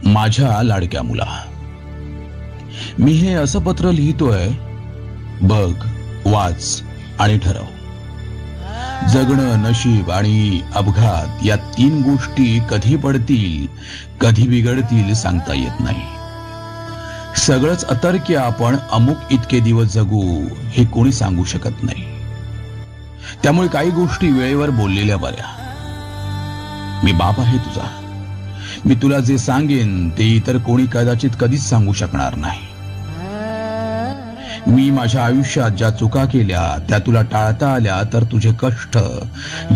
माझ्या लाडक्या मुला, मी हे असं पत्र लिहितोय. बघ, वाच आणि ठरव. जगणं, नशीब आणि अपघात या तीन गोष्टी कधी पडतील, कधी बिघडतील सांगता येत नाही. सगळंच अतर्क्य आपण अमुक इतके दिवस जगू हे कोणी सांगू शकत नाही. त्यामुळे काही गोष्टी वेळेवर बोललेल्या बऱ्या. मी बाप आहे तुझा. मी तुला जे सांगेन ते इतर कोणी कदाचित कधीच सांगू शकणार नाही. मी माझ्या आयुष्यात ज्या चुका केल्या त्या तुला टाळता आल्या तर तुझे कष्ट,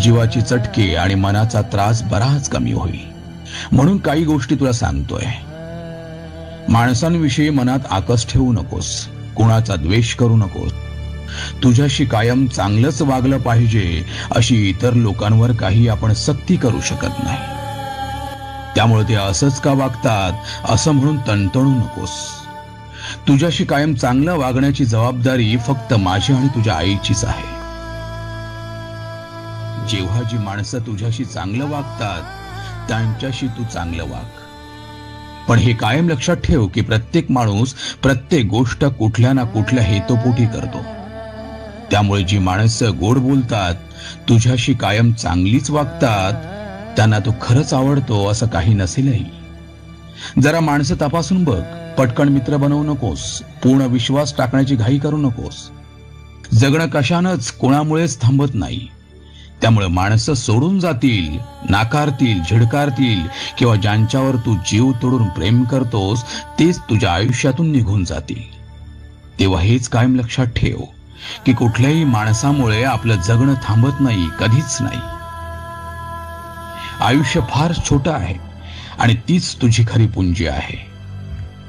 जीवाची चटके आणि मनाचा त्रास बराच कमी होईल. म्हणून काही गोष्टी तुला सांगतोय. माणसांविषयी मनात आकस ठेवू नकोस. कुणाचा द्वेष करू नकोस. तुझ्याशी कायम चांगलंच वागलं पाहिजे अशी इतर लोकांवर काही आपण सक्ती करू शकत नाही. त्यामुळे ते असंच का वागतात असं म्हणून तणतणू नकोस. तुझ्याशी कायम चांगलं वागण्याची जबाबदारी फक्त माझी आणि तुझ्या आईचीच आहे. जेव्हा जी माणसं तुझ्याशी चांगलं वागतात त्यांच्याशी तू चांगलं वाग. पण हे कायम लक्षात ठेव की प्रत्येक माणूस प्रत्येक गोष्ट कुठल्या ना कुठल्या हेतुपोटी करतो. त्यामुळे जी माणसं गोड बोलतात, तुझ्याशी कायम चांगलीच वागतात, त्यांना तू खरंच आवडतो असं काही नसेलही. जरा माणसं तपासून बघ. पटकन मित्र बनवू नकोस. पूर्ण विश्वास टाकण्याची घाई करू नकोस. जगणं कशानंच कोणामुळेच थांबत नाही. त्यामुळे माणसं सोडून जातील, नाकारतील, झिडकारतील किंवा ज्यांच्यावर तू जीव तोडून प्रेम करतोस तेच तुझ्या आयुष्यातून निघून जातील. तेव्हा हेच कायम लक्षात ठेव की कुठल्याही माणसामुळे आपलं जगणं थांबत नाही, कधीच नाही. आयुष्य फार छोटं आहे आणि तीच तुझी खरी पुंजी आहे.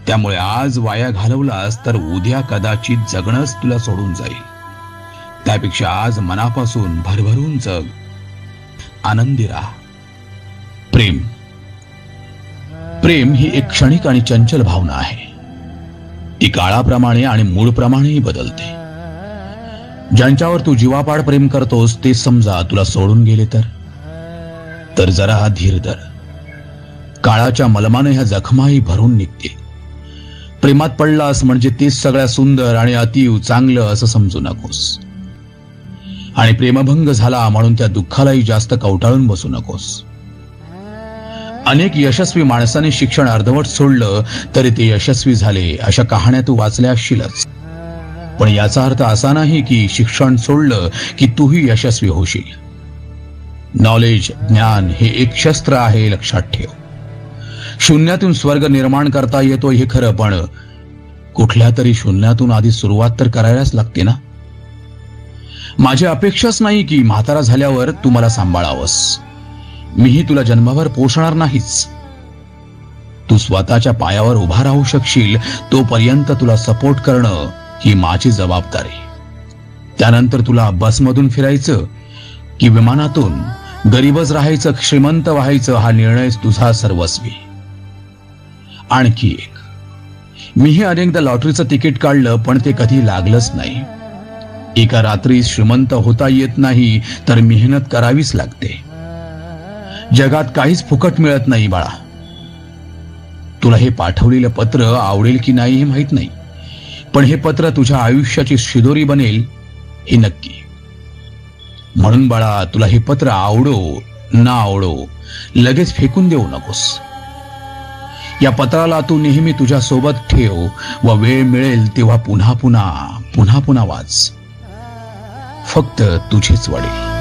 त्यामुळे आज वाया घालवलास तर उद्या कदाचित जगणंच तुला सोडून जाईल. त्यापेक्षा आज मनापासून भरभरून जग, आनंदी राहा. प्रेम प्रेम ही एक क्षणिक आणि चंचल भावना आहे. ती काळाप्रमाणे आणि मूळप्रमाणेही बदलते. ज्यांच्यावर तू जीवापाड प्रेम करतोस ते समजा तुला सोडून गेले तर जरा धीर धर. काळाच्या मलमाने ह्या जखमाही भरून निघतील. प्रेमात पडलास म्हणजे तेच सगळ्या सुंदर आणि अतीव चांगलं असं समजू नकोस. आणि प्रेमभंग झाला म्हणून त्या दुःखालाही जास्त कवटाळून बसू नकोस. अनेक यशस्वी माणसाने शिक्षण अर्धवट सोडलं तरी ते यशस्वी झाले अशा कहाण्या तू वाचल्या असशीलच. पण याचा अर्थ असा नाही की शिक्षण सोडलं की तूही यशस्वी होशील. नॉलेज, ज्ञान हे एक शस्त्र आहे, लक्षात ठेव. शून्यातून स्वर्ग निर्माण करता येतो हे खरं, पण कुठल्या तरी शून्यातून आधी सुरुवात तर करायलाच लागते ना. माझी अपेक्षाच नाही की म्हातारा झाल्यावर तू मला सांभाळावंस. मीही तुला जन्मभर पोषणार नाहीच. तू स्वतःच्या पायावर उभा राहू शकशील तोपर्यंत तुला सपोर्ट करणं ही माझी जबाबदारी. त्यानंतर तुला बसमधून फिरायचं की विमानातून, गरीबच राहायचं श्रीमंत व्हायचं हा निर्णय तुझा सर्वस्वी. आणखी एक, मीही अनेकदा लॉटरीचं तिकीट काढलं पण ते कधी लागलंच नाही. एका रात्री श्रीमंत होता येत नाही तर मेहनत करावीच लागते. जगात काहीच फुकट मिळत नाही बाळा. तुला हे पाठवलेलं पत्र आवडेल की नाही हे माहित नाही, पण हे पत्र तुझ्या आयुष्याची शिदोरी बनेल हे नक्की. म्हणून बाळा, तुला हे पत्र आवडो ना आवडो लगेच फेकून देऊ नकोस. या पत्राला तू नेहमी तुझ्या सोबत ठेव व वेळ मिळेल तेव्हा पुन्हा पुन्हा वाच. फक्त तुझेच वडील.